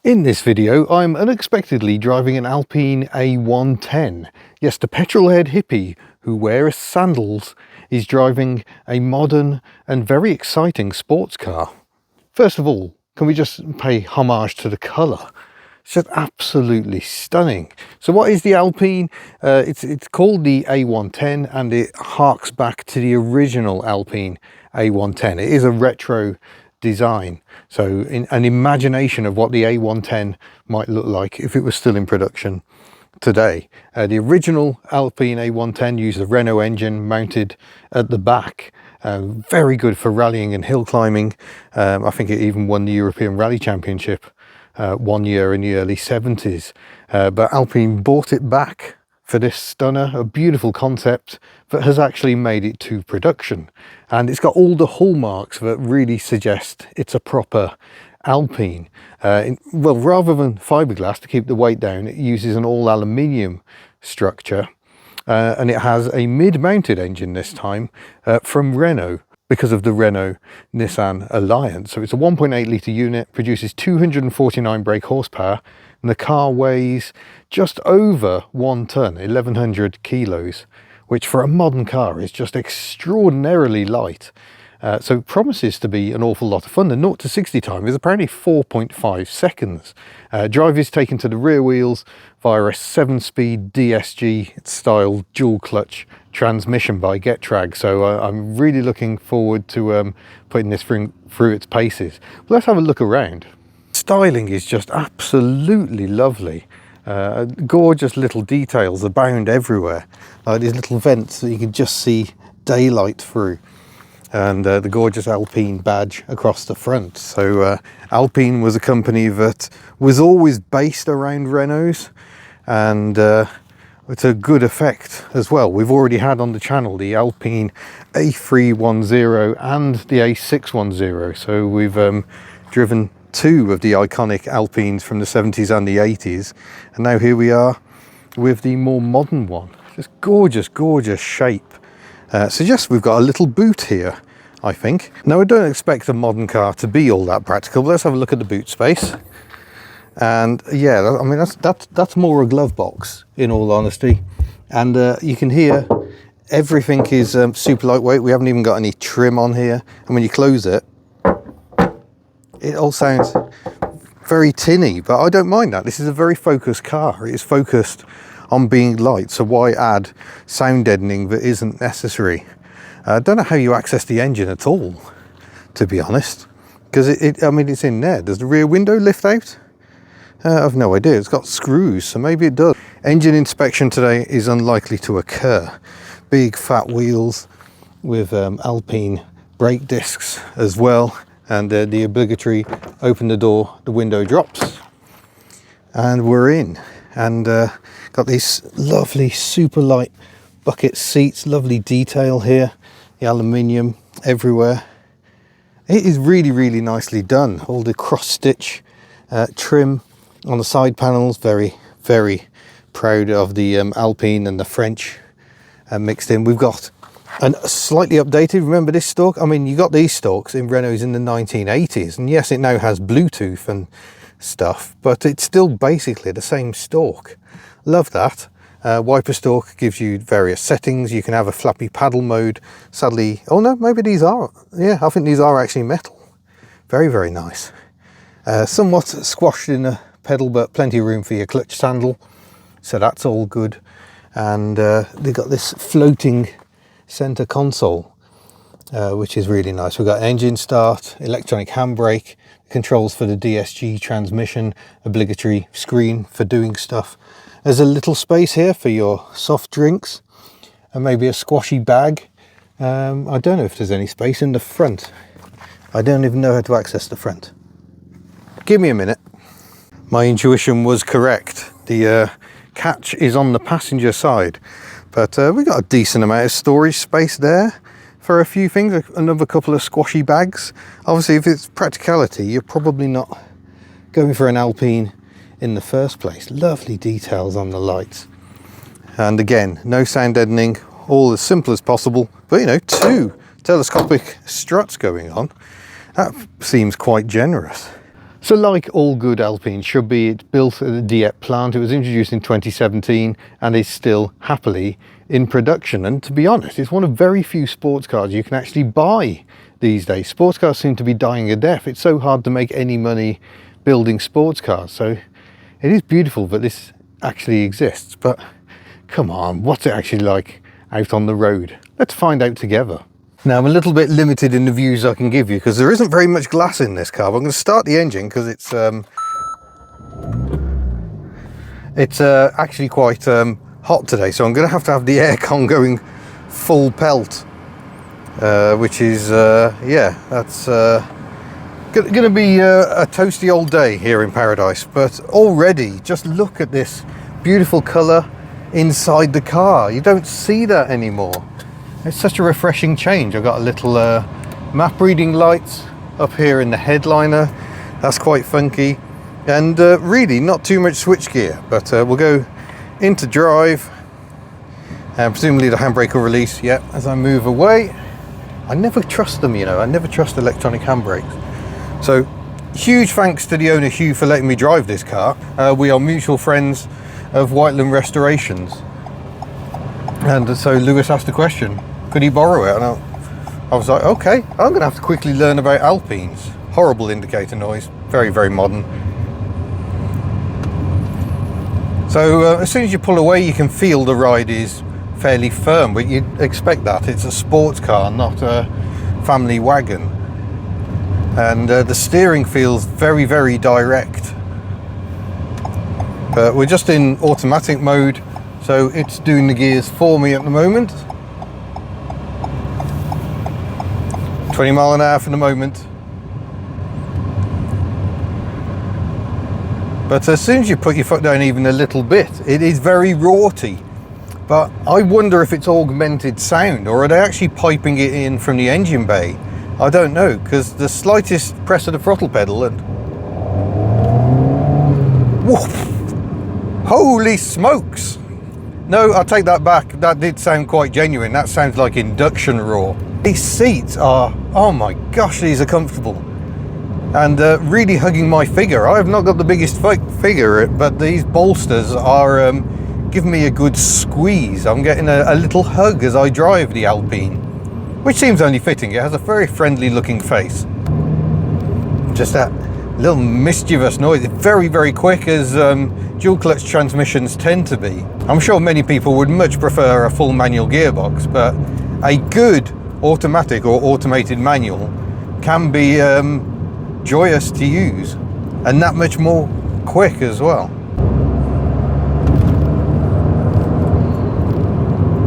In this video, I'm unexpectedly driving an Alpine A110. Yes, the petrol-head hippie who wears sandals is driving a modern and very exciting sports car. First of all, can we just pay homage to the colour? It's just absolutely stunning. So what is the Alpine? It's called the A110 and it harks back to the original Alpine A110. It is a retro design, so an imagination of what the A110 might look like if it was still in production today. The original Alpine A110 used a Renault engine mounted at the back. Very good for rallying and hill climbing. I think it even won the European Rally Championship one year in the early 70s. But Alpine bought it back for this stunner, a beautiful concept that has actually made it to production. And it's got all the hallmarks that really suggest it's a proper Alpine. Well, rather than fiberglass to keep the weight down, it uses an all aluminium structure. And it has a mid-mounted engine this time from Renault, because of the Renault-Nissan alliance. So it's a 1.8 litre unit, produces 249 brake horsepower, and the car weighs just over 1 tonne, 1100 kilos, which for a modern car is just extraordinarily light. So it promises to be an awful lot of fun. The 0 to 60 time is apparently 4.5 seconds. Drive is taken to the rear wheels via a 7-speed DSG style dual clutch transmission by Getrag. So I'm really looking forward to putting this through its paces. But let's have a look around. Styling is just absolutely lovely. Gorgeous little details abound everywhere, like these little vents that you can just see daylight through, and the gorgeous Alpine badge across the front. So Alpine was a company that was always based around Renaults, and it's a good effect as well. We've already had on the channel the Alpine A310 and the A610, so we've driven two of the iconic Alpines from the 70s and the 80s, and now here we are with the more modern one. Just gorgeous shape. Suggests we've got a little boot here, I think. Now, I don't expect a modern car to be all that practical, but let's have a look at the boot space. And yeah, I mean, that's more a glove box, in all honesty. And you can hear everything is super lightweight. We haven't even got any trim on here, and when you close it, it all sounds very tinny, but I don't mind that. This is a very focused car. It is focused on being light, so why add sound deadening that isn't necessary? I don't know how you access the engine at all, to be honest, because I mean, it's in there. Does the rear window lift out? I've no idea. It's got screws, so maybe it does. Engine inspection today is unlikely to occur. Big fat wheels with Alpine brake discs as well. And the obligatory open the door, the window drops, and we're in. And got these lovely super light bucket seats, lovely detail here, the aluminium everywhere. It is really nicely done. All the cross stitch trim on the side panels, very proud of the Alpine and the French mixed in. We've got and slightly updated. Remember this stalk? I mean, you got these stalks in Renaults in the 1980s, and yes, it now has Bluetooth and stuff, but it's still basically the same stalk. Love that. Wiper stalk gives you various settings. You can have a flappy paddle mode. Sadly, oh no, maybe these are. Yeah, I think these are actually metal. Very nice. Somewhat squashed in a pedal, but plenty of room for your clutch sandal. So that's all good. And they got this floating center console, which is really nice. We've got engine start, electronic handbrake, controls for the DSG transmission, obligatory screen for doing stuff. There's a little space here for your soft drinks and maybe a squashy bag. I don't know if there's any space in the front. I don't even know how to access the front. Give me a minute. My intuition was correct. The catch is on the passenger side. But we got a decent amount of storage space there for a few things, another couple of squashy bags. Obviously, if it's practicality, you're probably not going for an Alpine in the first place. Lovely details on the lights. And again, no sound deadening, all as simple as possible. But you know, 2 telescopic struts going on. That seems quite generous. So like all good Alpines should be, it's built at the Dieppe plant. It was introduced in 2017 and is still happily in production. And to be honest, it's one of very few sports cars you can actually buy these days. Sports cars seem to be dying a death. It's so hard to make any money building sports cars. So it is beautiful that this actually exists. But come on, what's it actually like out on the road? Let's find out together. Now, I'm a little bit limited in the views I can give you because there isn't very much glass in this car, but I'm going to start the engine because it's actually quite hot today, so I'm going to have the aircon going full pelt, which is, yeah, that's going to be a toasty old day here in paradise. But already, just look at this beautiful colour inside the car. You don't see that anymore. It's such a refreshing change. I've got a little map reading lights up here in the headliner. That's quite funky, and really not too much switchgear. But we'll go into drive, and presumably the handbrake will release. Yeah, as I move away. I never trust them, you know. I never trust electronic handbrakes. So huge thanks to the owner Hugh for letting me drive this car. We are mutual friends of Whiteland Restorations, and so Lewis asked the question, could he borrow it? And I was like, okay, I'm going to have to quickly learn about Alpines. Horrible indicator noise, very, very modern. So as soon as you pull away, you can feel the ride is fairly firm, but you'd expect that. It's a sports car, not a family wagon. And the steering feels very, very direct. We're just in automatic mode, so it's doing the gears for me at the moment. 20 mile an hour for the moment. But as soon as you put your foot down even a little bit, it is very raughty. But I wonder if it's augmented sound, or are they actually piping it in from the engine bay? I don't know, because the slightest press of the throttle pedal and... woof! Holy smokes! No, I'll take that back. That did sound quite genuine. That sounds like induction roar. These seats are, oh my gosh, these are comfortable. And really hugging my figure. I have not got the biggest figure, but these bolsters are giving me a good squeeze. I'm getting a little hug as I drive the Alpine, which seems only fitting. It has a very friendly looking face. Just that little mischievous noise. It's very, very quick, as dual clutch transmissions tend to be. I'm sure many people would much prefer a full manual gearbox, but a good automatic or automated manual can be joyous to use, and that much more quick as well.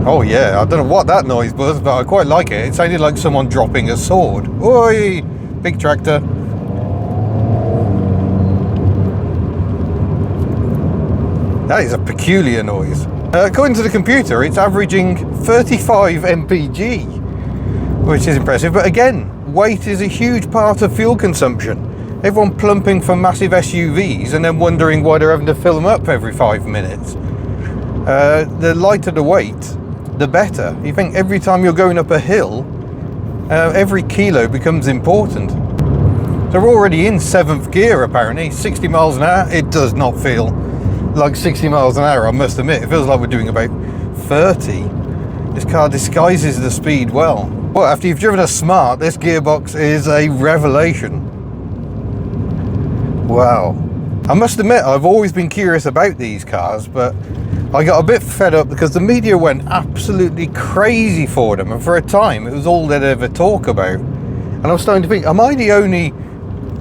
Oh yeah, I don't know what that noise was, but I quite like it. It sounded like someone dropping a sword. Oi! Big tractor. That is a peculiar noise. According to the computer, it's averaging 35 mpg, which is impressive. But again, weight is a huge part of fuel consumption. Everyone plumping for massive SUVs and then wondering why they're having to fill them up every 5 minutes. The lighter the weight, the better. You think every time you're going up a hill, every kilo becomes important. So we're already in 7th gear apparently, 60 miles an hour. It does not feel like 60 miles an hour, I must admit. It feels like we're doing about 30. This car disguises the speed well. Well, after you've driven a Smart, this gearbox is a revelation. Wow. I must admit, I've always been curious about these cars, but I got a bit fed up because the media went absolutely crazy for them, and for a time it was all they'd ever talk about. And I was starting to think, am I the only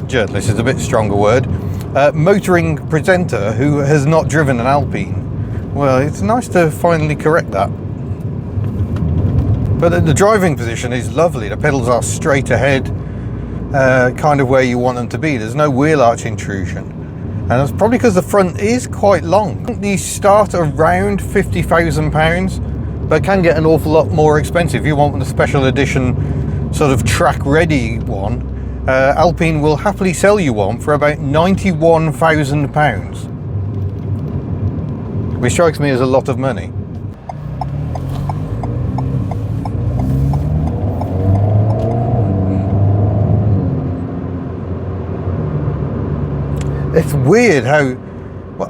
journalist, is a bit stronger word, motoring presenter who has not driven an Alpine? Well, it's nice to finally correct that. But the driving position is lovely. The pedals are straight ahead, kind of where you want them to be. There's no wheel arch intrusion. And that's probably because the front is quite long. I think these start around £50,000, but can get an awful lot more expensive. If you want the special edition sort of track ready one, Alpine will happily sell you one for about £91,000, which strikes me as a lot of money. It's weird how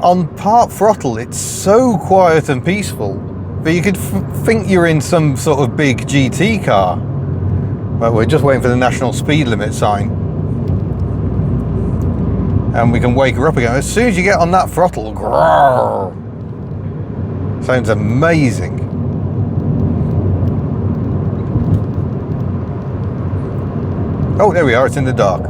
on part throttle it's so quiet and peaceful, but you could think you're in some sort of big GT car. Well, we're just waiting for the national speed limit sign, and we can wake her up again. As soon as you get on that throttle, grrr, sounds amazing. Oh, there we are, it's in the dark.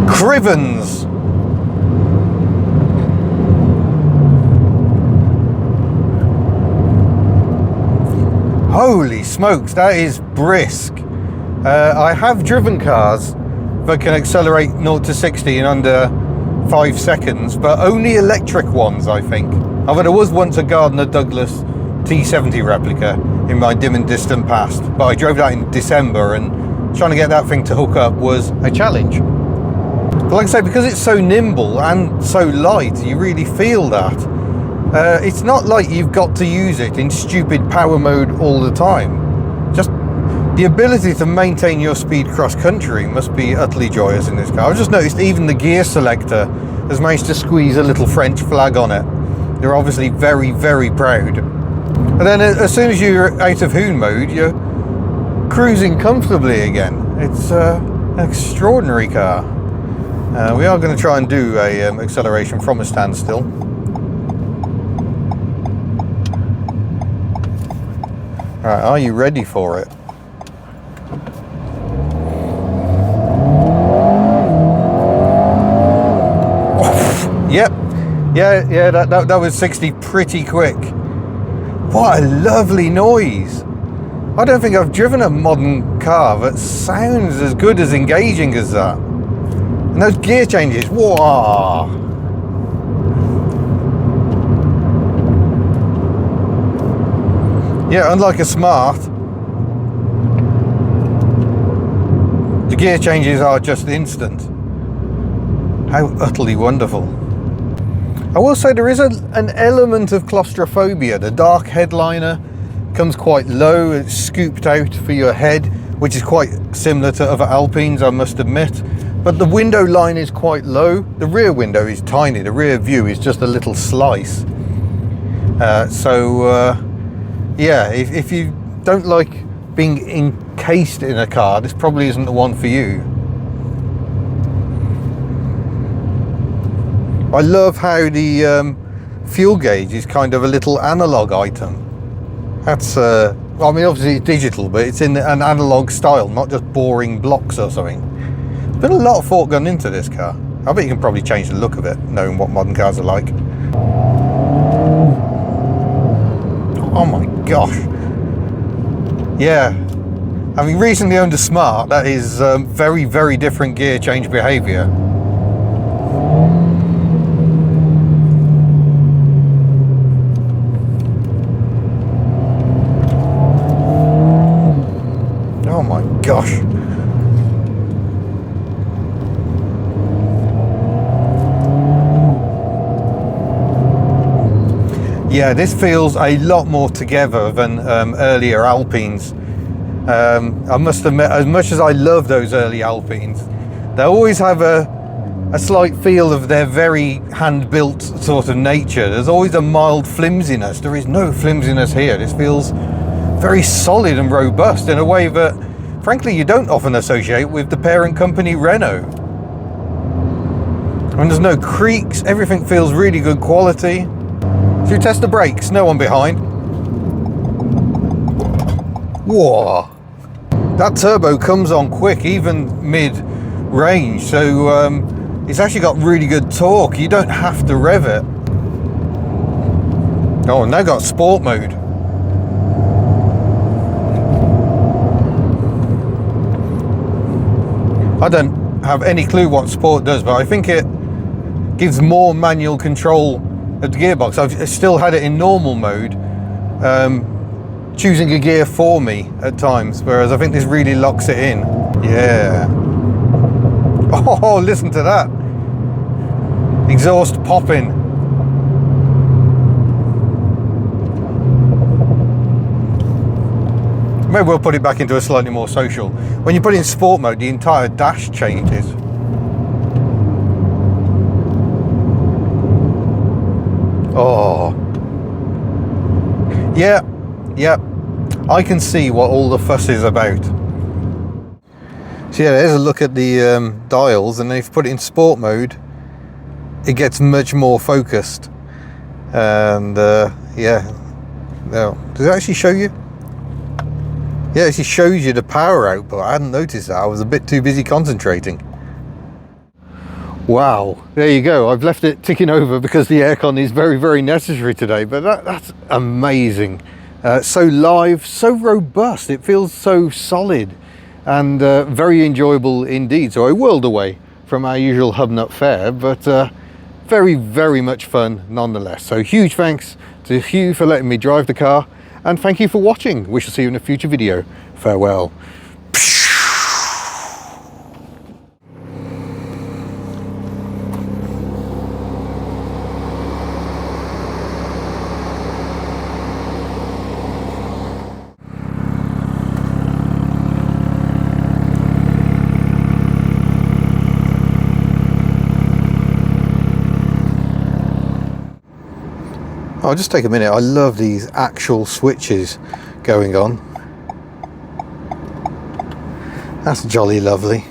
Crivens! Holy smokes, that is brisk. I have driven cars that can accelerate 0 to 60 in under 5 seconds, but only electric ones, I think. Although there was once a Gardner Douglas T70 replica in my dim and distant past, but I drove that in December, and trying to get that thing to hook up was a challenge. But like I say, because it's so nimble and so light, you really feel that. It's not like you've got to use it in stupid power mode all the time. Just the ability to maintain your speed cross country must be utterly joyous in this car. I've just noticed even the gear selector has managed to squeeze a little French flag on it. They're obviously very, very proud. And then as soon as you're out of hoon mode, you're cruising comfortably again. It's an extraordinary car. We are going to try and do a acceleration from a standstill. Right, are you ready for it? Oh, yep. Yeah, that was 60 pretty quick. What a lovely noise. I don't think I've driven a modern car that sounds as good, as engaging as that. And those gear changes, whoa! Yeah, unlike a Smart, the gear changes are just instant. How utterly wonderful. I will say there is an element of claustrophobia. The dark headliner comes quite low, it's scooped out for your head, which is quite similar to other Alpines, I must admit. But the window line is quite low. The rear window is tiny. The rear view is just a little slice. Yeah, if you don't like being encased in a car, this probably isn't the one for you. I love how the fuel gauge is kind of a little analog item. That's, I mean, obviously it's digital, but it's in an analog style, not just boring blocks or something. There's been a lot of thought gone into this car. I bet you can probably change the look of it, knowing what modern cars are like. Oh my gosh. Yeah. Having recently owned a Smart, that is very, very different gear change behaviour. Oh my gosh. Yeah, this feels a lot more together than earlier Alpines. I must admit, as much as I love those early Alpines, they always have a slight feel of their very hand-built sort of nature. There's always a mild flimsiness. There is no flimsiness here. This feels very solid and robust in a way that, frankly, you don't often associate with the parent company Renault. And there's no creaks. Everything feels really good quality. Should we test the brakes? No one behind. Whoa! That turbo comes on quick, even mid-range, so it's actually got really good torque. You don't have to rev it. Oh, now got sport mode. I don't have any clue what sport does, but I think it gives more manual control of the gearbox. I've still had it in normal mode, choosing a gear for me at times, whereas I think this really locks it in. Yeah. Oh, listen to that. Exhaust popping. Maybe we'll put it back into a slightly more social. When you put it in sport mode, the entire dash changes. Oh. Yeah, I can see what all the fuss is about. So yeah, there's a look at the dials, and then if you put it in sport mode, it gets much more focused. And yeah, now does it actually show you? Yeah, it actually shows you the power output. I hadn't noticed that. I was a bit too busy concentrating. Wow, there you go. I've left it ticking over because the aircon is very, very necessary today, but that's amazing. So live, so robust. It feels so solid and very enjoyable indeed. So a world away from our usual hub nut fare, but very, very much fun nonetheless. So huge thanks to Hugh for letting me drive the car, and thank you for watching. We shall see you in a future video. Farewell. I'll just take a minute. I love these actual switches going on. That's jolly lovely.